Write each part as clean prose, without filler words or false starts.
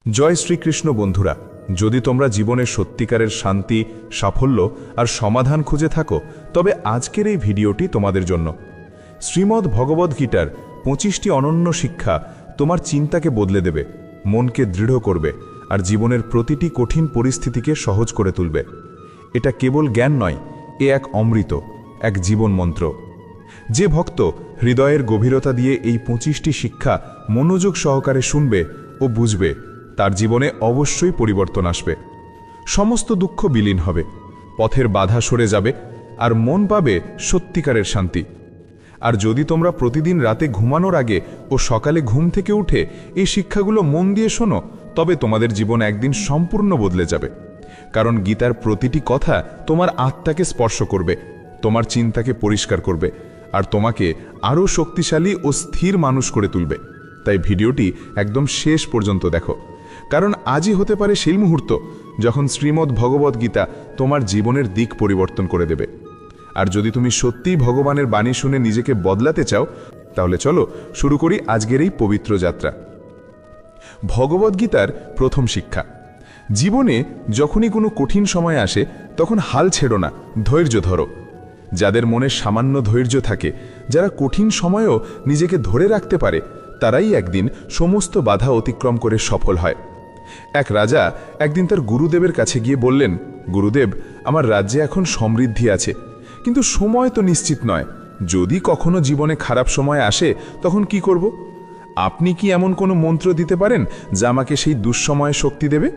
জয় শ্রীকৃষ্ণ বন্ধুরা, যদি তোমরা জীবনের সত্যিকারের শান্তি, সাফল্য আর সমাধান খুঁজে থাকো, তবে আজকের এই ভিডিওটি তোমাদের জন্য। শ্রীমদ্ ভগবদ্গীতার 25টি অনন্য শিক্ষা তোমার চিন্তাকে বদলে দেবে, মনকে দৃঢ় করবে আর জীবনের প্রতিটি কঠিন পরিস্থিতিকে সহজ করে তুলবে। এটা কেবল জ্ঞান নয়, এ এক অমৃত, এক জীবন মন্ত্র। যে ভক্ত হৃদয়ের গভীরতা দিয়ে এই 25টি শিক্ষা মনোযোগ সহকারে শুনবে ও বুঝবে, তার জীবনে অবশ্যই পরিবর্তন আসবে। সমস্ত দুঃখ বিলীন হবে, পথের বাধা সরে যাবে আর মন পাবে সত্যিকারের শান্তি। আর যদি তোমরা প্রতিদিন রাতে ঘুমানোর আগে ও সকালে ঘুম থেকে উঠে এই শিক্ষাগুলো মন দিয়ে শোনো, তবে তোমাদের জীবন একদিন সম্পূর্ণ বদলে যাবে। কারণ গীতার প্রতিটি কথা তোমার আত্মাকে স্পর্শ করবে, তোমার চিন্তাকে পরিষ্কার করবে আর তোমাকে আরও শক্তিশালী ও স্থির মানুষ করে তুলবে। তাই ভিডিওটি একদম শেষ পর্যন্ত দেখো, কারণ আজই হতে পারে সেই মুহূর্ত যখন শ্রীমদ্ ভগবদ্গীতা তোমার জীবনের দিক পরিবর্তন করে দেবে। আর যদি তুমি সত্যিই ভগবানের বাণী শুনে নিজেকে বদলাতে চাও, তাহলে চলো শুরু করি আজকের এই পবিত্র যাত্রা। ভগবদ্গীতার প্রথম শিক্ষা। জীবনে যখনই কোনো কঠিন সময় আসে, তখন হাল ছেড়ো না, ধৈর্য ধরো। যাদের মনে সামান্য ধৈর্য থাকে, যারা কঠিন সময়েও নিজেকে ধরে রাখতে পারে, তারাই একদিন সমস্ত বাধা অতিক্রম করে সফল হয়। এক রাজা একদিন তার গুরুদেবের কাছে গিয়ে বললেন, গুরুদেব, আমার রাজ্যে এখন সমৃদ্ধি আছে, কিন্তু সময় তো নিশ্চিত নয়। যদি কখনো জীবনে খারাপ সময় আসে, তখন কি করব? আপনি কি এমন কোনো মন্ত্র দিতে পারেন যা আমাকে সেই দুঃসময়ে শক্তি দেবে?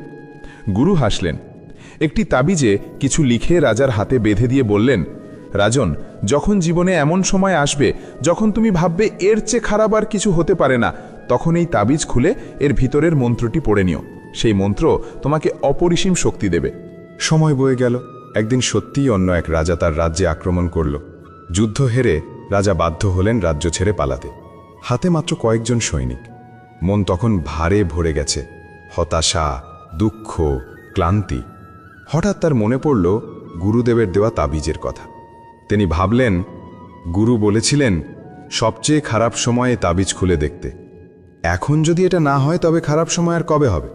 গুরু হাসলেন। একটি তাবিজে কিছু লিখে রাজার হাতে বেঁধে দিয়ে বললেন, রাজন, যখন জীবনে এমন সময় আসবে যখন তুমি ভাববে এর চেয়ে খারাপ আর কিছু হতে পারে না, তখন এই তাবিজ খুলে এর ভিতরের মন্ত্রটি পড়ে নিও। সেই মন্ত্র তোমাকে অপরিসীম শক্তি দেবে। সময় বয়ে গেল। একদিন সত্যিই অন্য এক রাজা তার রাজ্যে আক্রমণ করল। যুদ্ধ হেরে রাজা বাধ্য হলেন রাজ্য ছেড়ে পালাতে। হাতে মাত্র কয়েকজন সৈনিক। মন তখন ভারে ভরে গেছে, হতাশা, দুঃখ, ক্লান্তি। হঠাৎ তার মনে পড়ল গুরুদেবের দেওয়া তাবিজের কথা। তিনি ভাবলেন, গুরু বলেছিলেন সবচেয়ে খারাপ সময়ে তাবিজ খুলে দেখতে। এখন যদি এটা না হয়, তবে খারাপ সময় আর কবে হবে?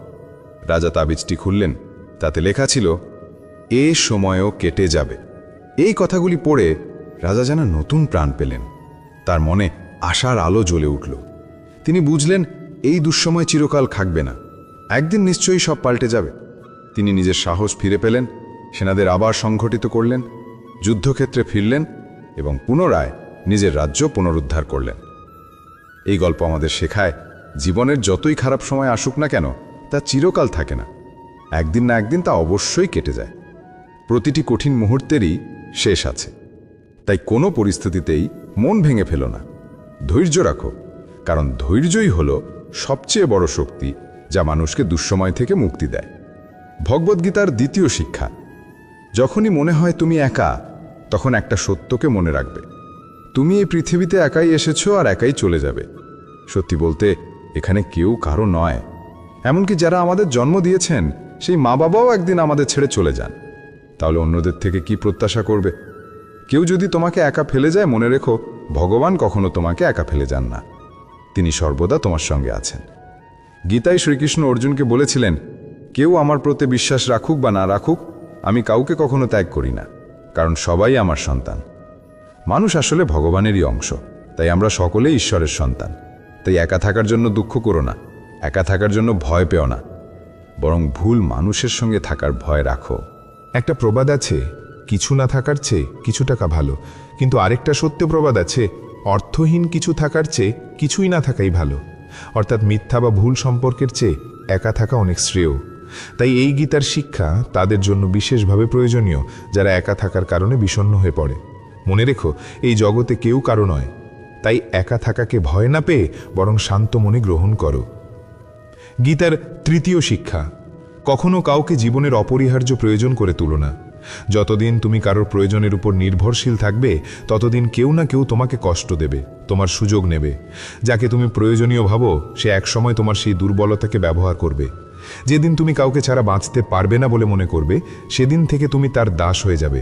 রাজা তাবিজটি খুললেন। তাতে লেখা ছিল, এ সময়ও কেটে যাবে। এই কথাগুলি পড়ে রাজা যেন নতুন প্রাণ পেলেন। তার মনে আশার আলো জ্বলে উঠল। তিনি বুঝলেন এই দুঃসময় চিরকাল থাকবে না, একদিন নিশ্চয়ই সব পাল্টে যাবে। তিনি নিজের সাহস ফিরে পেলেন, সেনাদের আবার সংগঠিত করলেন, যুদ্ধক্ষেত্রে ফিরলেন এবং পুনরায় নিজের রাজ্য পুনরুদ্ধার করলেন। এই গল্প আমাদের শেখায়, জীবনের যতই খারাপ সময় আসুক না কেন, তা চিরকাল থাকে না। একদিন না একদিন তা অবশ্যই কেটে যায়। প্রতিটি কঠিন মুহূর্তেরই শেষ আছে। তাই কোনো পরিস্থিতিতেই মন ভেঙে ফেলো না, ধৈর্য রাখো, কারণ ধৈর্যই হলো সবচেয়ে বড় শক্তি, যা মানুষকে দুঃসময় থেকে মুক্তি দেয়। ভগবদ্গীতার দ্বিতীয় শিক্ষা। যখনই মনে হয় তুমি একা, তখন একটা সত্যকে মনে রাখবে, তুমি এই পৃথিবীতে একাই এসেছো আর একাই চলে যাবে। সত্যি বলতে, এখানে কেউ কারো নয়। এমনকি যারা আমাদের জন্ম দিয়েছেন, সেই মা বাবাও একদিন আমাদের ছেড়ে চলে যান। তাহলে অন্যদের থেকে কি প্রত্যাশা করবে? কেউ যদি তোমাকে একা ফেলে যায়, মনে রেখো, ভগবান কখনো তোমাকে একা ফেলে যান না। তিনি সর্বদা তোমার সঙ্গে আছেন। গীতায় শ্রীকৃষ্ণ অর্জুনকে বলেছিলেন, কেউ আমার প্রতি বিশ্বাস রাখুক বা না রাখুক, আমি কাউকে কখনো ত্যাগ করি না, কারণ সবাই আমার সন্তান। মানুষ আসলে ভগবানেরই অংশ, তাই আমরা সকলেই ঈশ্বরের সন্তান। তাই একা থাকার জন্য দুঃখ করো না, একা থাকার জন্য ভয় পেও না, বরং ভুল মানুষের সঙ্গে থাকার ভয় রাখো। একটা প্রবাদ আছে, কিছু না থাকার চেয়ে কিছু টাকা ভালো। কিন্তু আরেকটা সত্য প্রবাদ আছে, অর্থহীন কিছু থাকার চেয়ে কিছুই না থাকাই ভালো। অর্থাৎ মিথ্যা বা ভুল সম্পর্কের চেয়ে একা থাকা অনেক শ্রেয়। তাই এই গীতার শিক্ষা তাদের জন্য বিশেষভাবে প্রয়োজনীয়, যারা একা থাকার কারণে বিষণ্ণ হয়ে পড়ে। মনে রেখো, এই জগতে কেউ কারো নয়। তাই একা থাকাকে ভয় না পেয়ে বরং শান্ত মনে গ্রহণ করো। গীতার তৃতীয় শিক্ষা। কখনো কাউকে জীবনের অপরিহার্য প্রয়োজন করে তুলো না। যতদিন তুমি কারোর প্রয়োজনের উপর নির্ভরশীল থাকবে, ততদিন কেউ না কেউ তোমাকে কষ্ট দেবে, তোমার সুযোগ নেবে। যাকে তুমি প্রয়োজনীয় ভাবো, সে একসময় তোমার সেই দুর্বলতাকে ব্যবহার করবে। যেদিন তুমি কাউকে ছাড়া বাঁচতে পারবে না বলে মনে করবে, সেদিন থেকে তুমি তার দাস হয়ে যাবে।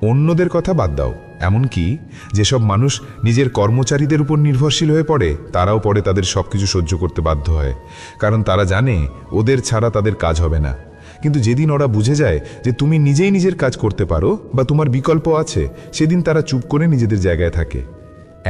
অন্যদের কথা বাদ দাও, এমনকি যেসব মানুষ নিজের কর্মচারীদের উপর নির্ভরশীল হয়ে পড়ে তারাও পরে তাদের সব কিছু সহ্য করতে বাধ্য হয়, কারণ তারা জানে ওদের ছাড়া তাদের কাজ হবে না। কিন্তু যেদিন ওরা বুঝে যায় যে তুমি নিজেই নিজের কাজ করতে পারো বা তোমার বিকল্প আছে, সেদিন তারা চুপ করে নিজেদের জায়গায় থাকে।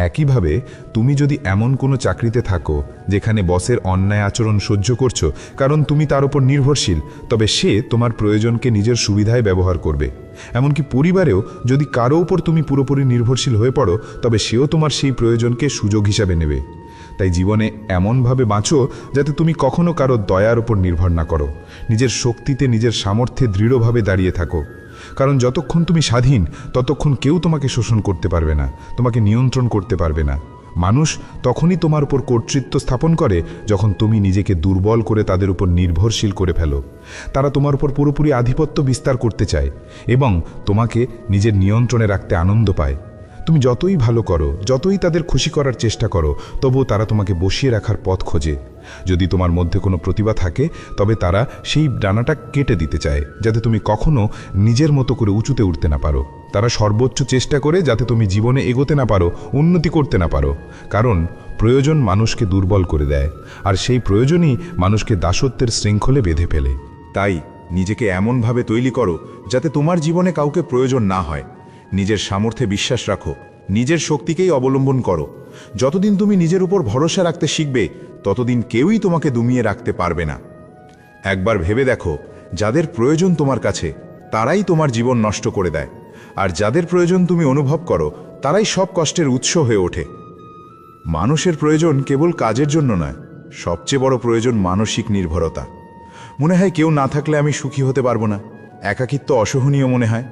একইভাবে তুমি যদি এমন কোনো চাকরিতে থাকো যেখানে বসের অন্যায় আচরণ সহ্য করছো কারণ তুমি তার উপর নির্ভরশীল, তবে সে তোমার প্রয়োজনকে নিজের সুবিধায় ব্যবহার করবে। এমনকি পরিবারেও যদি কারো উপর তুমি পুরোপুরি নির্ভরশীল হয়ে পড়ো, তবে সেও তোমার সেই প্রয়োজনকে সুযোগ হিসাবে নেবে। তাই জীবনে এমনভাবে বাঁচো যাতে তুমি কখনো কারো দয়ার উপর নির্ভর না করো, নিজের শক্তিতে নিজের সামর্থ্যে দৃঢ়ভাবে দাঁড়িয়ে থাকো। কারণ যতক্ষণ তুমি স্বাধীন ততক্ষণ কেউ তোমাকে শোষণ করতে পারবে না, তোমাকে নিয়ন্ত্রণ করতে পারবে না। মানুষ তখনই তোমার উপর কর্তৃত্ব স্থাপন করে যখন তুমি নিজেকে দুর্বল করে তাদের উপর নির্ভরশীল করে ফেলো। তারা তোমার উপর পুরোপুরি আধিপত্য বিস্তার করতে চায় এবং তোমাকে নিজের নিয়ন্ত্রণে রাখতে আনন্দ পায়। তুমি যতই ভালো করো, যতই তাদের খুশি করার চেষ্টা করো, তবুও তারা তোমাকে বসিয়ে রাখার পথ খোঁজে। যদি তোমার মধ্যে কোনো প্রতিভা থাকে তবে তারা সেই ডানাটা কেটে দিতে চায় যাতে তুমি কখনো নিজের মতো করে উঁচুতে উঠতে না পারো। তারা সর্বোচ্চ চেষ্টা করে যাতে তুমি জীবনে এগোতে না পারো, উন্নতি করতে না পারো। কারণ প্রয়োজন মানুষকে দুর্বল করে দেয়, আর সেই প্রয়োজনই মানুষকে দাসত্বের শৃঙ্খলে বেঁধে ফেলে। তাই নিজেকে এমনভাবে তৈরি করো যাতে তোমার জীবনে কাউকে প্রয়োজন না হয়। নিজের সামর্থ্যে বিশ্বাস রাখো, নিজের শক্তিকেই অবলম্বন করো। যতদিন তুমি নিজের উপর ভরসা রাখতে শিখবে ততদিন কেউই তোমাকে দমিয়ে রাখতে পারবে না। একবার ভেবে দেখো, যাদের প্রয়োজন তোমার কাছে তারাই তোমার জীবন নষ্ট করে দেয়, আর যাদের প্রয়োজন তুমি অনুভব করো তারাই সব কষ্টের উৎস হয়ে ওঠে। মানুষের প্রয়োজন কেবল কাজের জন্য নয়, সবচেয়ে বড় প্রয়োজন মানসিক নির্ভরতা। মনে হয় কেউ না থাকলে আমি সুখী হতে পারবো না, একাকিত্ব অসহনীয় মনে হয়।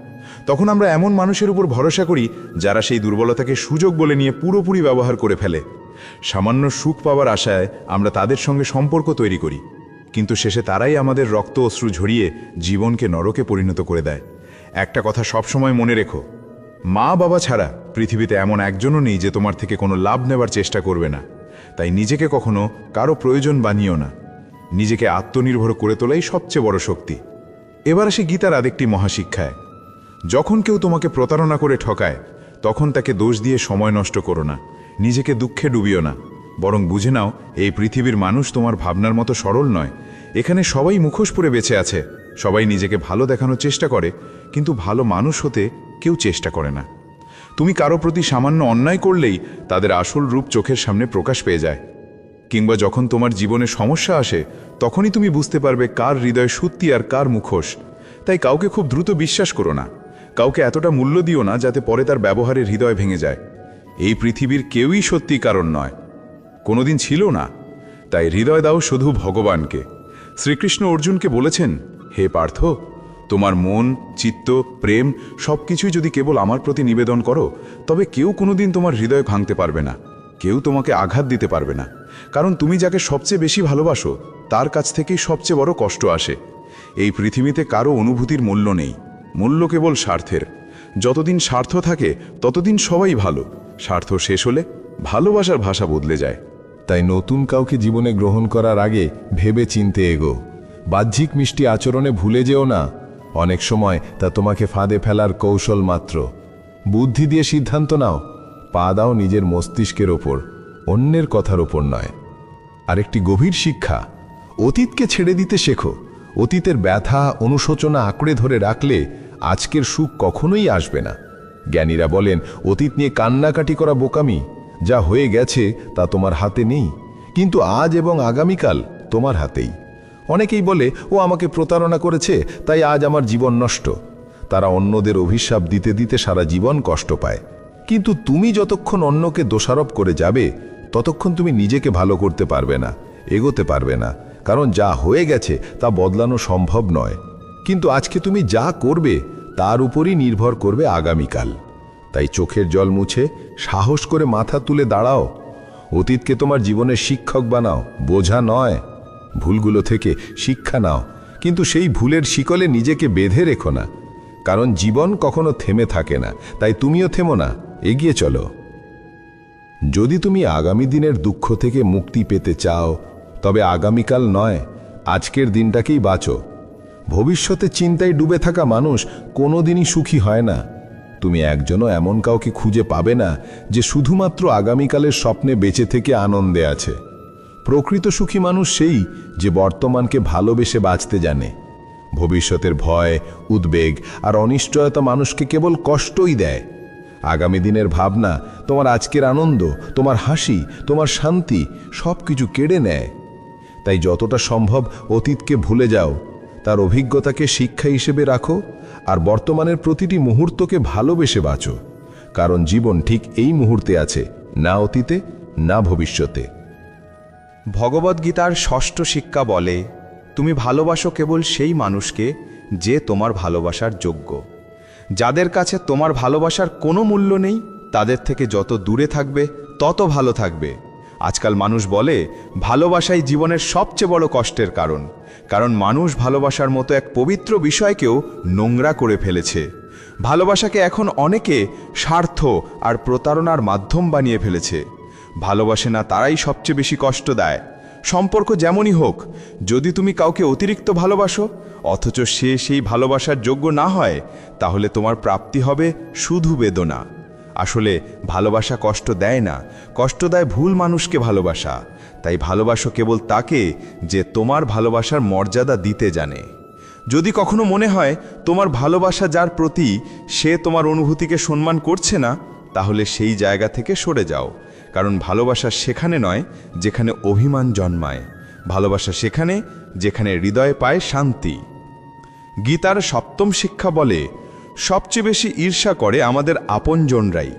তখন আমরা এমন মানুষের উপর ভরসা করি যারা সেই দুর্বলতাকে সুযোগ বলে নিয়ে পুরোপুরি ব্যবহার করে ফেলে। সামান্য সুখ পাওয়ার আশায় আমরা তাদের সঙ্গে সম্পর্ক তৈরি করি, কিন্তু শেষে তারাই আমাদের রক্ত অশ্রু ঝরিয়ে জীবনকে নরকে পরিণত করে দেয়। একটা কথা সবসময় মনে রেখো, মা বাবা ছাড়া পৃথিবীতে এমন একজনও নেই যে তোমার থেকে কোনো লাভ নেবার চেষ্টা করবে না। তাই নিজেকে কখনো কারো প্রয়োজন বানিও না, নিজেকে আত্মনির্ভর করে তোলাই সবচেয়ে বড় শক্তি। এবার আসে গীতার আরেকটি মহাশিক্ষায়। যখন কেউ তোমাকে প্রতারণা করে ঠকায় তখন তাকে দোষ দিয়ে সময় নষ্ট করো না, নিজেকে দুঃখে ডুবিও না। বরং বুঝে নাও, এই পৃথিবীর মানুষ তোমার ভাবনার মতো সরল নয়। এখানে সবাই মুখোশ পরে বেঁচে আছে, সবাই নিজেকে ভালো দেখানোর চেষ্টা করে, কিন্তু ভালো মানুষ হতে কেউ চেষ্টা করে না। তুমি কারো প্রতি সামান্য অন্যায় করলেই তাদের আসল রূপ চোখের সামনে প্রকাশ পেয়ে যায়। কিংবা যখন তোমার জীবনে সমস্যা আসে তখনই তুমি বুঝতে পারবে কার হৃদয় সত্যি আর কার মুখোশ। তাই কাউকে খুব দ্রুত বিশ্বাস করো না, কাউকে এতটা মূল্য দিও না যাতে পরে তার ব্যবহারের হৃদয় ভেঙে যায়। এই পৃথিবীর কেউই সত্যি কারণ নয়, কোনোদিন ছিল না। তাই হৃদয় দাও শুধু ভগবানকে। শ্রীকৃষ্ণ অর্জুনকে বলেছেন, হে পার্থ, তোমার মন, চিত্ত, প্রেম সবকিছুই যদি কেবল আমার প্রতি নিবেদন করো, তবে কেউ কোনোদিন তোমার হৃদয় ভাঙতে পারবে না, কেউ তোমাকে আঘাত দিতে পারবে না। কারণ তুমি যাকে সবচেয়ে বেশি ভালোবাসো তার কাছ থেকেই সবচেয়ে বড় কষ্ট আসে। এই পৃথিবীতে কারো অনুভূতির মূল্য নেই, মূল্য কেবল স্বার্থের। যতদিন স্বার্থ থাকে ততদিন সবাই ভালো, স্বার্থ শেষ হলে ভালোবাসার ভাষা বদলে যায়। তাই নতুন কাউকে জীবনে গ্রহণ করার আগে ভেবে চিনতে এগো। বাহ্যিক মিষ্টি আচরণে ভুলে যেও না, অনেক সময় তা তোমাকে ফাঁদে ফেলার কৌশল মাত্র। বুদ্ধি দিয়ে সিদ্ধান্ত নাও, পা দাও নিজের মস্তিষ্কের ওপর, অন্যের কথার ওপর নয়। আরেকটি গভীর শিক্ষা, অতীতকে ছেড়ে দিতে শেখো। অতীতের ব্যথা, অনুশোচনা আঁকড়ে ধরে রাখলে আজকের সুখ কখনোই আসবে না। জ্ঞানীরা বলেন, অতীত নিয়ে কান্নাকাটি করা বোকামি। যা হয়ে গেছে তা তোমার হাতে নেই, কিন্তু আজ এবং আগামীকাল তোমার হাতেই। অনেকেই বলে, ও আমাকে প্রতারণা করেছে তাই আজ আমার জীবন নষ্ট। তারা অন্যদের অভিশাপ দিতে দিতে সারা জীবন কষ্ট পায়। কিন্তু তুমি যতক্ষণ অন্যকে দোষারোপ করে যাবে ততক্ষণ তুমি নিজেকে ভালো করতে পারবে না, এগোতে পারবে না। কারণ যা হয়ে গেছে তা বদলানো সম্ভব নয়, কিন্তু আজকে তুমি যা করবে তার উপরই নির্ভর করবে আগামীকাল। তাই চোখের জল মুছে সাহস করে মাথা তুলে দাঁড়াও। অতীতকে তোমার জীবনের শিক্ষক বানাও, বোঝা নয়। ভুলগুলো থেকে শিক্ষা নাও, কিন্তু সেই ভুলের শিকলে নিজেকে বেঁধে রেখো না। কারণ জীবন কখনো থেমে থাকে না, তাই তুমিও থেমো না, এগিয়ে চলো। যদি তুমি আগামী দিনের দুঃখ থেকে মুক্তি পেতে চাও তবে আগামীকাল নয়, আজকের দিনটাকেই বাঁচো। ভবিষ্যতে চিন্তায় ডুবে থাকা মানুষ কোনোদিনই সুখী হয় না। তুমি একজনও এমন কাউকে খুঁজে পাবে না যে শুধুমাত্র আগামীকালের স্বপ্নে বেঁচে থেকে আনন্দে আছে। প্রকৃত সুখী মানুষ সেই যে বর্তমানকে ভালোবেসে বাঁচতে জানে। ভবিষ্যতের ভয়, উদ্বেগ আর অনিশ্চয়তা মানুষকে কেবল কষ্টই দেয়। আগামী দিনের ভাবনা তোমার আজকের আনন্দ, তোমার হাসি, তোমার শান্তি সব কিছু কেড়ে নেয়। তাই যতটা সম্ভব অতীতকে ভুলে যাও, তার অভিজ্ঞতাকে শিক্ষা হিসেবে রাখো, আর বর্তমানের প্রতিটি মুহূর্তকে ভালোবেসে বাঁচো। কারণ জীবন ঠিক এই মুহূর্তে আছে, না অতীতে না ভবিষ্যতে। ভগবদ্গীতার ষষ্ঠ শিক্ষা বলে, তুমি ভালোবাসো কেবল সেই মানুষকে যে তোমার ভালোবাসার যোগ্য। যাদের কাছে তোমার ভালোবাসার কোনো মূল্য নেই, তাদের থেকে যত দূরে থাকবে তত ভালো থাকবে। আজকাল মানুষ বলে ভালোবাসাই জীবনের সবচেয়ে বড় কষ্টের কারণ মানুষ ভালোবাসার মতো এক পবিত্র বিষয়কেও নোংরা করে ফেলেছে। ভালোবাসাকে এখন অনেকে স্বার্থ আর প্রতারণার মাধ্যম বানিয়ে ফেলেছে। ভালোবাসে না তারাই সবচেয়ে বেশি কষ্ট দেয়। সম্পর্ক যেমনই হোক, যদি তুমি কাউকে অতিরিক্ত ভালোবাসো অথচ সে সেই ভালোবাসার যোগ্য না হয়, তাহলে তোমার প্রাপ্তি হবে শুধু বেদনা। আসলে ভালোবাসা কষ্ট দেয় না, কষ্ট দেয় ভুল মানুষকে ভালোবাসা। তাই ভালোবাসো কেবল তাকে যে তোমার ভালোবাসার মর্যাদা দিতে জানে। যদি কখনো মনে হয় তোমার ভালোবাসা যার প্রতি সে তোমার অনুভূতিকে সম্মান করছে না, তাহলে সেই জায়গা থেকে সরে যাও। কারণ ভালোবাসা সেখানে নয় যেখানে অভিমান জন্মায়, ভালোবাসা সেখানে যেখানে হৃদয় পায় শান্তি। গীতার সপ্তম শিক্ষা বলে, সবচেয়ে বেশি ঈর্ষা করে আমাদের আপনজনরাই।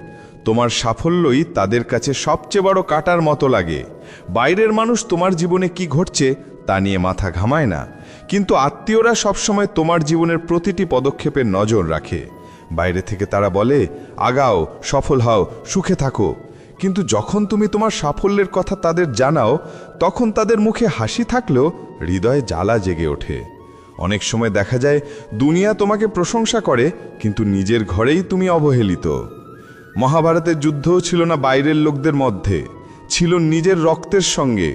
তোমার সাফল্যই তাদের কাছে সবচেয়ে বড় কাঁটার মতো লাগে। বাইরের মানুষ তোমার জীবনে কি ঘটছে তা নিয়ে মাথা ঘামায় না, কিন্তু আত্মীয়রা সবসময় তোমার জীবনের প্রতিটি পদক্ষেপের নজর রাখে। বাইরে থেকে তারা বলে, আগাও, সফল হও, সুখে থাকো। কিন্তু যখন তুমি তোমার সাফল্যের কথা তাদের জানাও, তখন তাদের মুখে হাসি থাকলেও হৃদয়ে জ্বালা জেগে ওঠে। অনেক সময় দেখা যায় দুনিয়া তোমাকে প্রশংসা করে, কিন্তু নিজের ঘরেই তুমি অবহেলিত। মহাভারতের যুদ্ধও ছিল না বাইরের লোকদের মধ্যে, ছিল নিজের রক্তের সঙ্গে।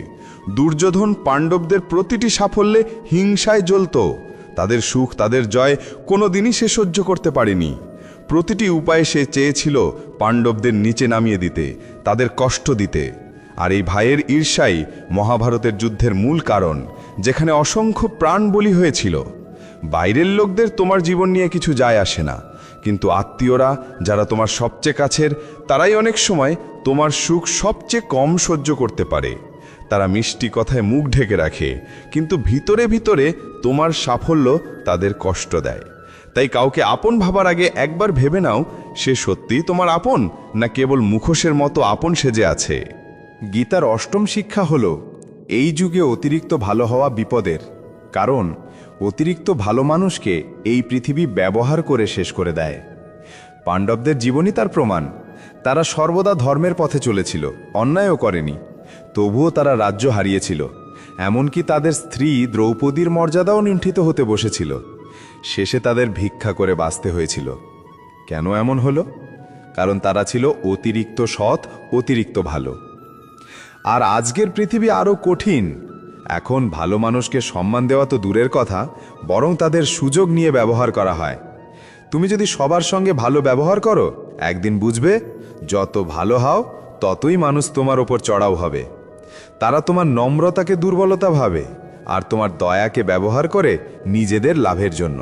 দুর্যোধন পাণ্ডবদের প্রতিটি সাফল্যে হিংসায় জ্বলত। তাদের সুখ, তাদের জয় কোনোদিনই সে সহ্য করতে পারেনি। প্রতিটি উপায়ে সে চেয়েছিল পাণ্ডবদের নিচে নামিয়ে দিতে, তাদের কষ্ট দিতে। আর এই ভাইয়ের ঈর্ষাই মহাভারতের যুদ্ধের মূল কারণ, যেখানে অসংখ্য প্রাণ বলি হয়েছিল। বাইরের লোকদের তোমার জীবন নিয়ে কিছু যায় আসে না, কিন্তু আত্মীয়রা যারা তোমার সবচেয়ে কাছের, তারাই অনেক সময় তোমার সুখ সবচেয়ে কম সহ্য করতে পারে। তারা মিষ্টি কথায় মুখ ঢেকে রাখে, কিন্তু ভিতরে ভিতরে তোমার সাফল্য তাদের কষ্ট দেয়। তাই কাউকে আপন ভাবার আগে একবার ভেবে নাও, সে সত্যিই তোমার আপন না কেবল মুখোশের মতো আপন সেজে আছে। গীতার অষ্টম শিক্ষা হল, এই যুগে অতিরিক্ত ভালো হওয়া বিপদের। কারণ অতিরিক্ত ভালো মানুষকে এই পৃথিবী ব্যবহার করে শেষ করে দেয়। পাণ্ডবদের জীবনই তার প্রমাণ। তারা সর্বদা ধর্মের পথে চলেছিল, অন্যায়ও করেনি, তবুও তারা রাজ্য হারিয়েছিল। এমনকি তাদের স্ত্রী দ্রৌপদীর মর্যাদাও লুণ্ঠিত হতে বসেছিল। শেষে তাদের ভিক্ষা করে বাঁচতে হয়েছিল। কেন এমন হলো? কারণ তারা ছিল অতিরিক্ত সৎ, অতিরিক্ত ভালো। আর আজকের পৃথিবী আরও কঠিন। এখন ভালো মানুষকে সম্মান দেওয়া তো দূরের কথা, বরং তাদের সুযোগ নিয়ে ব্যবহার করা হয়। তুমি যদি সবার সঙ্গে ভালো ব্যবহার করো, একদিন বুঝবে যত ভালো হও ততই মানুষ তোমার ওপর চড়াও হবে। তারা তোমার নম্রতাকে দুর্বলতা ভাবে, আর তোমার দয়াকে ব্যবহার করে নিজেদের লাভের জন্য।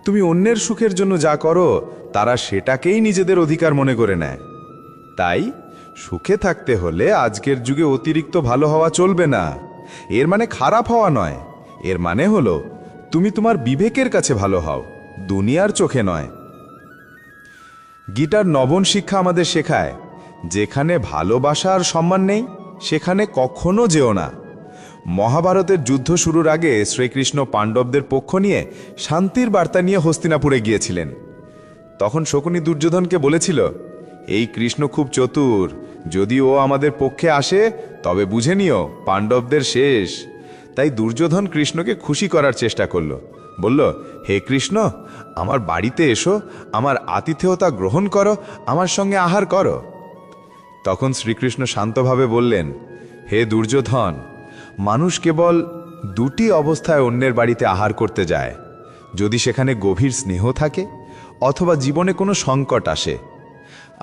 তুমি অন্যের সুখের জন্য যা করো, তারা সেটাকেই নিজেদের অধিকার মনে করে নেয়। তাই সুখে থাকতে হলে আজকের যুগে অতিরিক্ত ভালো হওয়া চলবে না। এর মানে খারাপ হওয়া নয়, এর মানে হলো তুমি তোমার বিবেকের কাছে ভালো হও, দুনিয়ার চোখে নয়। গীতার নবম শিক্ষা আমাদের শেখায়, যেখানে ভালোবাসা আর সম্মান নেই সেখানে কখনো যেও না। মহাভারতের যুদ্ধ শুরুর আগে শ্রীকৃষ্ণ পাণ্ডবদের পক্ষ নিয়ে শান্তির বার্তা নিয়ে হস্তিনাপুরে গিয়েছিলেন। তখন শকুনি দুর্যোধনকে বলেছিল, এই কৃষ্ণ খুব চতুর, যদি ও আমাদের পক্ষে আসে তবে বুঝে নিও পাণ্ডবদের শেষ। তাই দুর্যোধন কৃষ্ণকে খুশি করার চেষ্টা করল। বলল, হে কৃষ্ণ, আমার বাড়িতে এসো, আমার আতিথেয়তা গ্রহণ করো, আমার সঙ্গে আহার করো। তখন শ্রীকৃষ্ণ শান্তভাবে বললেন, হে দুর্যোধন, মানুষ কেবল দুটি অবস্থায় অন্যের বাড়িতে আহার করতে যায়, যদি সেখানে গভীর স্নেহ থাকে অথবা জীবনে কোনো সংকট আসে।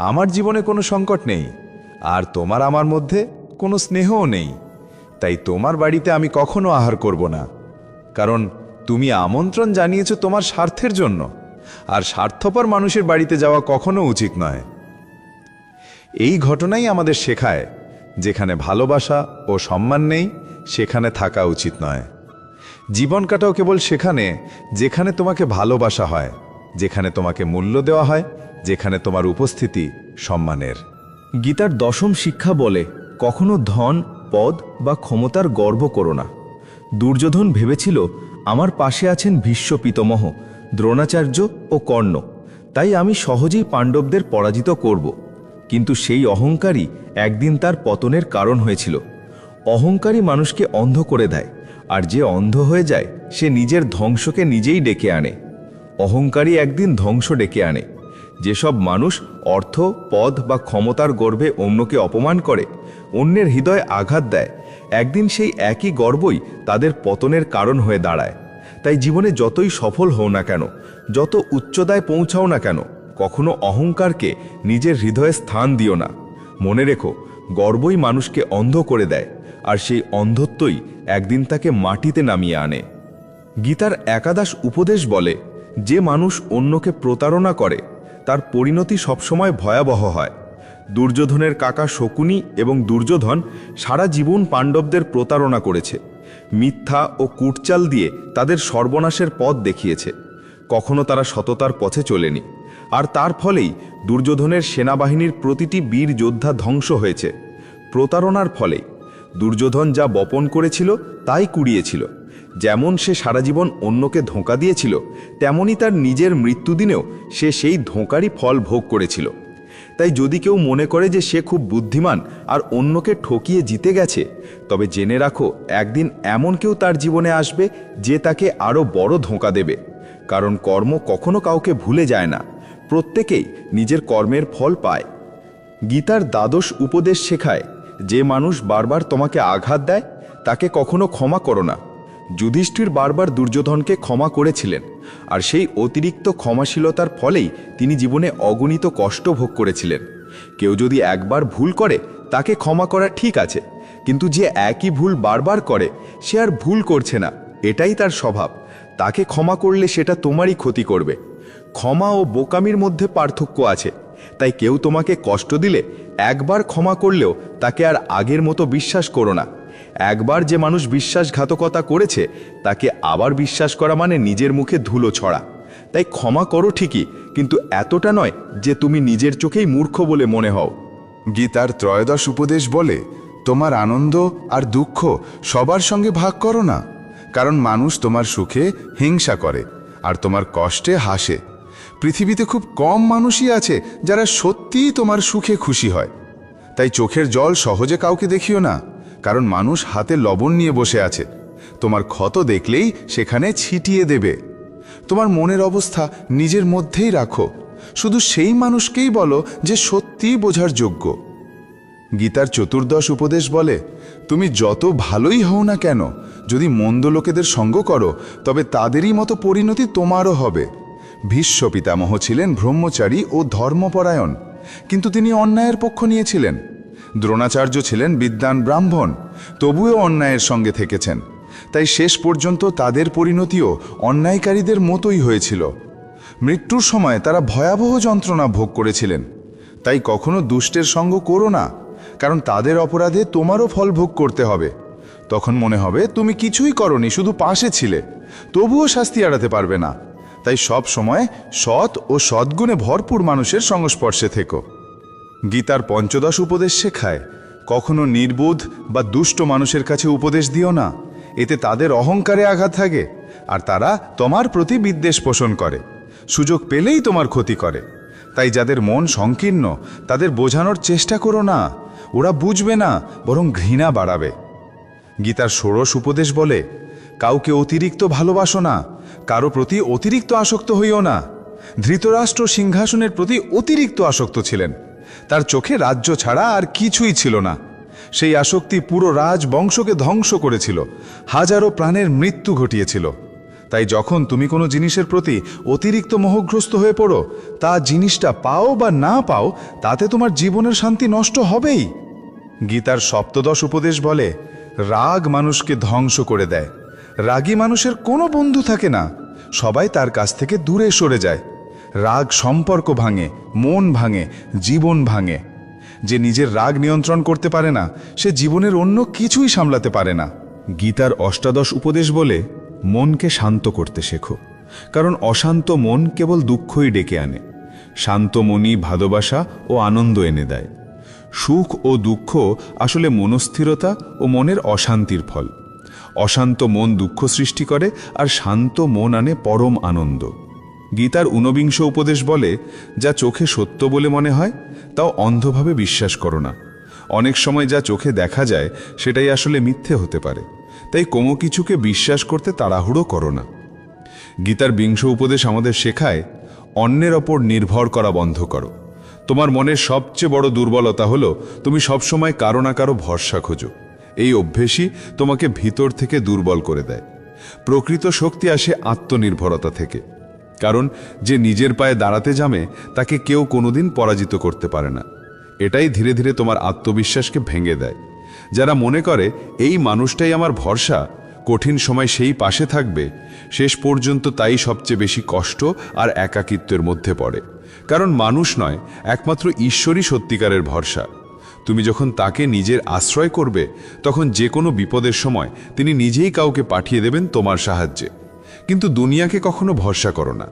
আমার জীবনে কোনো সংকট নেই, আর তোমার আমার মধ্যে কোনো স্নেহও নেই। তাই তোমার বাড়িতে আমি কখনো আহার করব না, কারণ তুমি আমন্ত্রণ জানিয়েছ তোমার স্বার্থের জন্য, আর স্বার্থপর মানুষের বাড়িতে যাওয়া কখনো উচিত নয়। এই ঘটনাই আমাদের শেখায়, যেখানে ভালোবাসা ও সম্মান নেই সেখানে থাকা উচিত নয়। জীবন কাটাও কেবল সেখানে যেখানে তোমাকে ভালোবাসা হয়, যেখানে তোমাকে মূল্য দেওয়া হয়, যেখানে তোমার উপস্থিতি সম্মানের। গীতার দশম শিক্ষা বলে, কখনো ধন, পদ বা ক্ষমতার গর্ব করো না। দুর্যোধন ভেবেছিল আমার পাশে আছেন ভীষ্ম পিতামহ, দ্রোণাচার্য ও কর্ণ, তাই আমি সহজেই পাণ্ডবদের পরাজিত করব। কিন্তু সেই অহংকারই একদিন তার পতনের কারণ হয়েছিল। অহংকারী মানুষকে অন্ধ করে দেয়, আর যে অন্ধ হয়ে যায় সে নিজের ধ্বংসকে নিজেই ডেকে আনে। অহংকারী একদিন ধ্বংস ডেকে আনে। যেসব মানুষ অর্থ, পদ বা ক্ষমতার গর্বে অন্যকে অপমান করে, অন্যের হৃদয়ে আঘাত দেয়, একদিন সেই একই গর্বই তাদের পতনের কারণ হয়ে দাঁড়ায়। তাই জীবনে যতই সফল হও না কেন, যত উচ্চতায় পৌঁছাও না কেন, কখনো অহংকারকে নিজের হৃদয়ে স্থান দিও না। মনে রেখো, গর্বই মানুষকে অন্ধ করে দেয়, আর সেই অন্ধত্বই একদিন তাকে মাটিতে নামিয়ে আনে। গীতার একাদশ উপদেশ বলে, যে মানুষ অন্যকে প্রতারণা করে তার পরিণতি সবসময় ভয়াবহ হয়। দুর্যোধনের কাকা শকুনি এবং দুর্যোধন সারা জীবন পাণ্ডবদের প্রতারণা করেছে। মিথ্যা ও কুটচাল দিয়ে তাদের সর্বনাশের পথ দেখিয়েছে। কখনো তারা সততার পথে চলেনি, আর তার ফলেই দুর্যোধনের সেনাবাহিনীর প্রতিটি বীর যোদ্ধা ধ্বংস হয়েছে। প্রতারণার ফলে দুর্যোধন যা বপন করেছিল তাই কুড়িয়েছিল। যেমন সে সারা জীবন অন্যকে ধোঁকা দিয়েছিল, তেমনি তার নিজের মৃত্যুদিনেও সে সেই ধোঁকারই ফল ভোগ করেছিল। তাই যদি কেউ মনে করে যে সে খুব বুদ্ধিমান আর অন্যকে ঠকিয়ে জিতে গেছে, তবে জেনে রাখো, একদিন এমন কেউ তার জীবনে আসবে যে তাকে আরও বড় ধোঁকা দেবে। কারণ কর্ম কখনো কাউকে ভুলে যায় না, প্রত্যেকেই নিজের কর্মের ফল পায়। গীতার দ্বাদশ উপদেশ শেখায়, যে মানুষ বারবার তোমাকে আঘাত দেয় তাকে কখনো ক্ষমা করো না। যুধিষ্ঠির বারবার দুর্যোধনকে ক্ষমা করেছিলেন, আর সেই অতিরিক্ত ক্ষমাশীলতার ফলেই তিনি জীবনে অগণিত কষ্ট ভোগ করেছিলেন। কেউ যদি একবার ভুল করে তাকে ক্ষমা করা ঠিক আছে, কিন্তু যে একই ভুল বারবার করে সে আর ভুল করছে না, এটাই তার স্বভাব। তাকে ক্ষমা করলে সেটা তোমারই ক্ষতি করবে। ক্ষমা ও বোকামির মধ্যে পার্থক্য আছে। তাই কেউ তোমাকে কষ্ট দিলে একবার ক্ষমা করলেও তাকে আর আগের মতো বিশ্বাস করো না। একবার যে মানুষ বিশ্বাসঘাতকতা করেছে তাকে আবার বিশ্বাস করা মানে নিজের মুখে ধুলো ছড়া। তাই ক্ষমা করো ঠিকই, কিন্তু এতটা নয় যে তুমি নিজের চোখেই মূর্খ বলে মনে হও। গীতার ত্রয়োদশ উপদেশ বলে, তোমার আনন্দ আর দুঃখ সবার সঙ্গে ভাগ করো না, কারণ মানুষ তোমার সুখে হিংসা করে আর তোমার কষ্টে হাসে। পৃথিবীতে খুব কম মানুষই আছে যারা সত্যিই তোমার সুখে খুশি হয়। তাই চোখের জল সহজে কাউকে দেখিও না, কারণ মানুষ হাতে লবণ নিয়ে বসে আছে, তোমার ক্ষত দেখলেই সেখানে ছিটিয়ে দেবে। তোমার মনের অবস্থা নিজের মধ্যেই রাখো, শুধু সেই মানুষকেই বলো যে সত্যিই বোঝার যোগ্য। গীতার চতুর্দশ উপদেশ বলে, তুমি যত ভালোই হও না কেন, যদি মন্দ লোকেদের সঙ্গ করো তবে তাদেরই মতো পরিণতি তোমারও হবে। ভীষ্ম পিতামহ ছিলেন ব্রহ্মচারী ও ধর্মপরায়ণ, কিন্তু তিনি অন্যায়ের পক্ষ নিয়েছিলেন। দ্রোণাচার্য ছিলেন বিদ্বান ব্রাহ্মণ, তবুও অন্যায়ের সঙ্গে থেকেছেন। তাই শেষ পর্যন্ত তাদের পরিণতিও অন্যায়কারীদের মতোই হয়েছিল। মৃত্যুর সময় তারা ভয়াবহ যন্ত্রণা ভোগ করেছিলেন। তাই কখনো দুষ্টের সঙ্গ করো না, কারণ তাদের অপরাধে তোমারও ফল ভোগ করতে হবে। তখন মনে হবে তুমি কিছুই করনি, শুধু পাশে ছিলে, তবুও শাস্তি এড়াতে পারবে না। তাই সব সময় সৎ ও সদ্গুণে ভরপুর মানুষের সংস্পর্শে থেকো। গীতার পঞ্চদশ উপদেশ শেখায়, কখনো নির্বোধ বা দুষ্ট মানুষের কাছে উপদেশ দিও না, এতে তাদের অহংকারে আঘাত থাকে আর তারা তোমার প্রতি বিদ্বেষ পোষণ করে, সুযোগ পেলেই তোমার ক্ষতি করে। তাই যাদের মন সংকীর্ণ তাদের বোঝানোর চেষ্টা করো না, ওরা বুঝবে না, বরং ঘৃণা বাড়াবে। গীতার ষোড়শ উপদেশ বলে, কাউকে অতিরিক্ত ভালোবাসো না, কারো প্রতি অতিরিক্ত আসক্ত হইও না। ধৃতরাষ্ট্র সিংহাসনের প্রতি অতিরিক্ত আসক্ত ছিলেন, তার চোখে রাজ্য ছাড়া আর কিছুই ছিল না। সেই আসক্তি পুরো রাজবংশকে ধ্বংস করেছিল, হাজারো প্রাণের মৃত্যু ঘটিয়েছিল। তাই যখন তুমি কোনো জিনিসের প্রতি অতিরিক্ত মোহগ্রস্ত হয়ে পড়ো, তা জিনিসটা পাও বা না পাও, তাতে তোমার জীবনের শান্তি নষ্ট হবেই। গীতার সপ্তদশ উপদেশ বলে, রাগ মানুষকে ধ্বংস করে দেয়। রাগী মানুষের কোনো বন্ধু থাকে না, সবাই তার কাছ থেকে দূরে সরে যায়। রাগ সম্পর্ক ভাঙে, মন ভাঙে, জীবন ভাঙে। যে নিজের রাগ নিয়ন্ত্রণ করতে পারে না, সে জীবনের অন্য কিছুই সামলাতে পারে না। গীতার অষ্টাদশ উপদেশ বলে, মনকে শান্ত করতে শেখো, কারণ অশান্ত মন কেবল দুঃখই ডেকে আনে। শান্ত মনই ভালোবাসা ও আনন্দ এনে দেয়। সুখ ও দুঃখ আসলে মনস্থিরতা ও মনের অশান্তির ফল। অশান্ত মন দুঃখ সৃষ্টি করে, আর শান্ত মন আনে পরম আনন্দ। গীতার ঊনবিংশ উপদেশ বলে, যা চোখে সত্য বলে মনে হয় তাও অন্ধভাবে বিশ্বাস করো না। অনেক সময় যা চোখে দেখা যায় সেটাই আসলে মিথ্যে হতে পারে, তাই কোনো কিছুকে বিশ্বাস করতে তাড়াহুড়ো করো না। গীতার বিংশ উপদেশ আমাদের শেখায়, অন্যের ওপর নির্ভর করা বন্ধ করো। তোমার মনের সবচেয়ে বড় দুর্বলতা হলো তুমি সবসময় কারো না কারো ভরসা খোঁজো। এই অভ্যেসই তোমাকে ভিতর থেকে দুর্বল করে দেয়। প্রকৃত শক্তি আসে আত্মনির্ভরতা থেকে, কারণ যে নিজের পায়ে দাঁড়াতে জানে তাকে কেউ কোনোদিন পরাজিত করতে পারে না। এটাই ধীরে ধীরে তোমার আত্মবিশ্বাসকে ভেঙে দেয়। যারা মনে করে এই মানুষটাই আমার ভরসা, কঠিন সময় সেই পাশে থাকবে, শেষ পর্যন্ত তাই সবচেয়ে বেশি কষ্ট আর একাকিত্বের মধ্যে পড়ে। কারণ মানুষ নয়, একমাত্র ঈশ্বরই সত্যিকারের ভরসা। তুমি যখন তাকে নিজের আশ্রয় করবে, তখন যে কোনো বিপদের সময় তিনি নিজেই কাউকে পাঠিয়ে দেবেন তোমার সাহায্যে। কিন্তু দুনিয়াকে কখনো ভরসা করো না।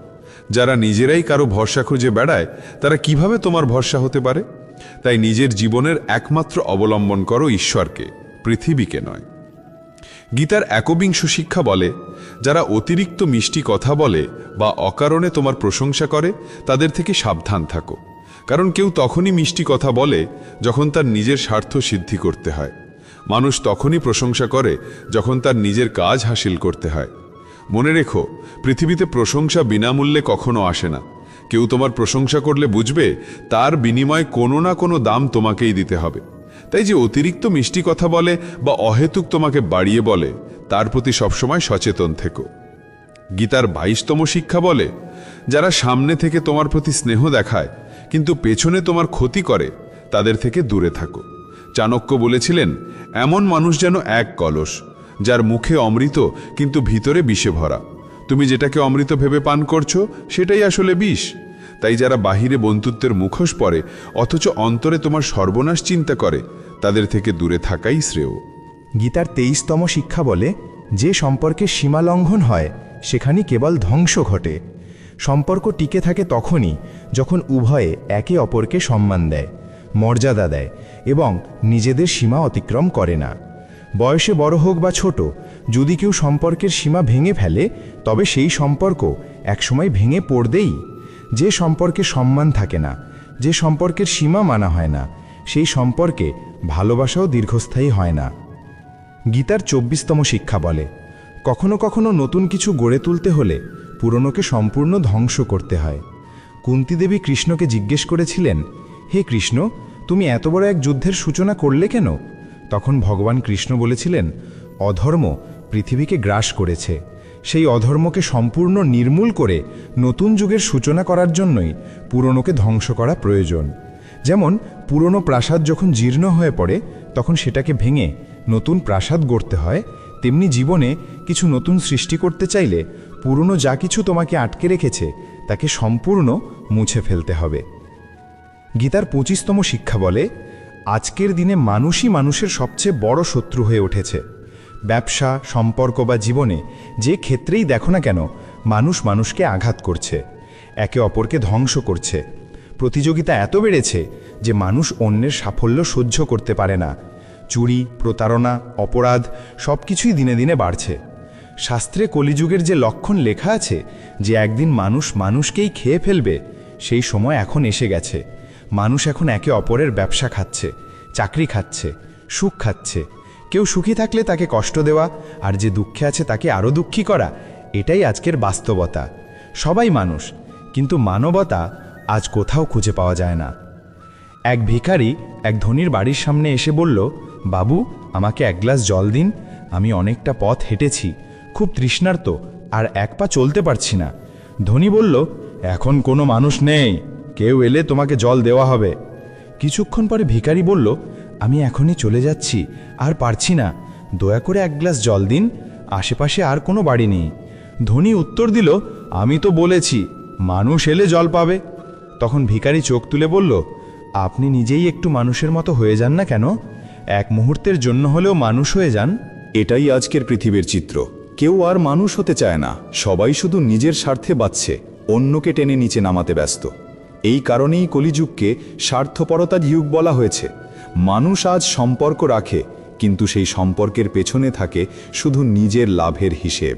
যারা নিজেরাই কারো ভরসা খুঁজে বেড়ায়, তারা কিভাবে তোমার ভরসা হতে পারে? তাই নিজের জীবনের একমাত্র অবলম্বন করো ঈশ্বরকে, পৃথিবীকে নয়। গীতার একবিংশ শিক্ষা বলে, যারা অতিরিক্ত মিষ্টি কথা বলে বা অকারণে তোমার প্রশংসা করে, তাদের থেকে সাবধান থাকো। কারণ কেউ তখনই মিষ্টি কথা বলে যখন তার নিজের স্বার্থ সিদ্ধি করতে হয়। মানুষ তখনই প্রশংসা করে যখন তার নিজের কাজ হাসিল করতে হয়। মনে রেখো, পৃথিবীতে প্রশংসা বিনামূল্যে কখনো আসে না। কেউ তোমার প্রশংসা করলে বুঝবে তার বিনিময়ে কোনো না কোনো দাম তোমাকেই দিতে হবে। তাই যে অতিরিক্ত মিষ্টি কথা বলে বা অহেতুক তোমাকে বাড়িয়ে বলে, তার প্রতি সবসময় সচেতন থেকো। গীতার 22তম শিক্ষা বলে, যারা সামনে থেকে তোমার প্রতি স্নেহ দেখায় কিন্তু পেছনে তোমার ক্ষতি করে, তাদের থেকে দূরে থাকো। চাণক্য বলেছিলেন, এমন মানুষ যেন এক কলস, যার মুখে অমৃত কিন্তু ভিতরে বিষে ভরা। তুমি যেটাকে অমৃত ভেবে পান করছো, সেটাই আসলে বিষ। তাই যারা বাহিরে বন্ধুত্বের মুখোশ পরে অথচ অন্তরে তোমার সর্বনাশ চিন্তা করে, তাদের থেকে দূরে থাকাই শ্রেয়। গীতার 23তম শিক্ষা বলে, যে সম্পর্কে সীমা লঙ্ঘন হয় সেখানেই কেবল ধ্বংস ঘটে। সম্পর্ক টিকে থাকে তখনই যখন উভয়ে একে অপরকে সম্মান দেয়, মর্যাদা দেয় এবং নিজেদের সীমা অতিক্রম করে না। বয়সে বড় হোক বা ছোট, যদি কেউ সম্পর্কের সীমা ভেঙে ফেলে, তবে সেই সম্পর্ক একসময় ভেঙে পড়বেই। যে সম্পর্কে সম্মান থাকে না, যে সম্পর্কের সীমা মানা হয় না, সেই সম্পর্কে ভালোবাসাও দীর্ঘস্থায়ী হয় না। গীতার 24তম শিক্ষা বলে, কখনো কখনো নতুন কিছু গড়ে তুলতে হলে পুরনোকে সম্পূর্ণ ধ্বংস করতে হয়। কুন্তী দেবী কৃষ্ণকে জিজ্ঞেস করেছিলেন, হে কৃষ্ণ, তুমি এত বড় এক যুদ্ধের সূচনা করলে কেন? তখন ভগবান কৃষ্ণ বলেছিলেন, অধর্ম পৃথিবীকে গ্রাস করেছে। সেই অধর্মকে সম্পূর্ণ নির্মূল করে নতুন যুগের সূচনা করার জন্যই পুরনোকে ধ্বংস করা প্রয়োজন। যেমন পুরনো প্রাসাদ যখন জীর্ণ হয়ে পড়ে, তখন সেটাকে ভেঙে নতুন প্রাসাদ গড়তে হয়, তেমনি জীবনে কিছু নতুন সৃষ্টি করতে চাইলে পুরনো যা কিছু তোমাকে আটকে রেখেছে তাকে সম্পূর্ণ মুছে ফেলতে হবে। গীতার 25তম শিক্ষা বলে, আজকের দিনে মানুষই মানুষের সবচেয়ে বড় শত্রু হয়ে উঠেছে। ব্যবসা, সম্পর্ক বা জীবনে যে ক্ষেত্রেই দেখো না কেন, মানুষ মানুষকে আঘাত করছে, একে অপরকে ধ্বংস করছে। প্রতিযোগিতা এত বেড়েছে যে মানুষ অন্যের সাফল্য সহ্য করতে পারে না। চুরি, প্রতারণা, অপরাধ সব কিছুই দিনে দিনে বাড়ছে। শাস্ত্রে কলিযুগের যে লক্ষণ লেখা আছে যে একদিন মানুষ মানুষকেই খেয়ে ফেলবে, সেই সময় এখন এসে গেছে। মানুষ এখন একে অপরের ব্যবসা খাচ্ছে, চাকরি খাচ্ছে, সুখ খাচ্ছে। কেউ সুখী থাকলে তাকে কষ্ট দেওয়া, আর যে দুঃখে আছে তাকে আরও দুঃখী করা, এটাই আজকের বাস্তবতা। সবাই মানুষ, কিন্তু মানবতা আজ কোথাও খুঁজে পাওয়া যায় না। এক ভিখারি এক ধনীর বাড়ির সামনে এসে বলল, বাবু, আমাকে এক গ্লাস জল দিন, আমি অনেকটা পথ হেঁটেছি, খুব তৃষ্ণার্ত, আর এক পা চলতে পারছি না। ধনী বলল, এখন কোনো মানুষ নেই, কেউ এলে তোমাকে জল দেওয়া হবে। কিছুক্ষণ পরে ভিখারি বলল, আমি এখনই চলে যাচ্ছি, আর পারছি না, দয়া করে এক গ্লাস জল দিন, আশেপাশে আর কোনো বাড়ি নেই। ধনী উত্তর দিল, আমি তো বলেছি মানুষ এলে জল পাবে। তখন ভিখারি চোখ তুলে বলল, আপনি নিজেই একটু মানুষের মতো হয়ে যান না কেন? এক মুহূর্তের জন্য হলেও মানুষ হয়ে যান। এটাই আজকের পৃথিবীর চিত্র। কেউ আর মানুষ হতে চায় না, সবাই শুধু নিজের স্বার্থে বাঁচছে, অন্যকে টেনে নিচে নামাতে ব্যস্ত। এই কারণেই কলিযুগকে স্বার্থপরতার যুগ বলা হয়েছে। মানুষ আজ সম্পর্ক রাখে, কিন্তু সেই সম্পর্কের পেছনে থাকে শুধু নিজের লাভের হিসেব।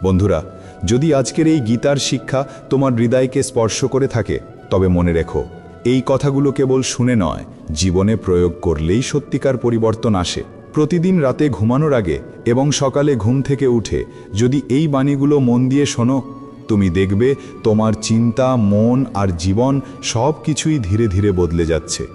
বন্ধুরা, যদি আজকের এই গীতার শিক্ষা তোমার হৃদয়কে স্পর্শ করে থাকে, তবে মনে রেখো, এই কথাগুলো কেবল শুনে নয়, জীবনে প্রয়োগ করলেই সত্যিকার পরিবর্তন আসে। প্রতিদিন রাতে ঘুমানোর আগে এবং সকালে ঘুম থেকে উঠে যদি এই বাণীগুলো মন দিয়ে শোনো, তুমি দেখবে তোমার চিন্তা, মন আর জীবন সব কিছুই ধীরে ধীরে বদলে যাচ্ছে।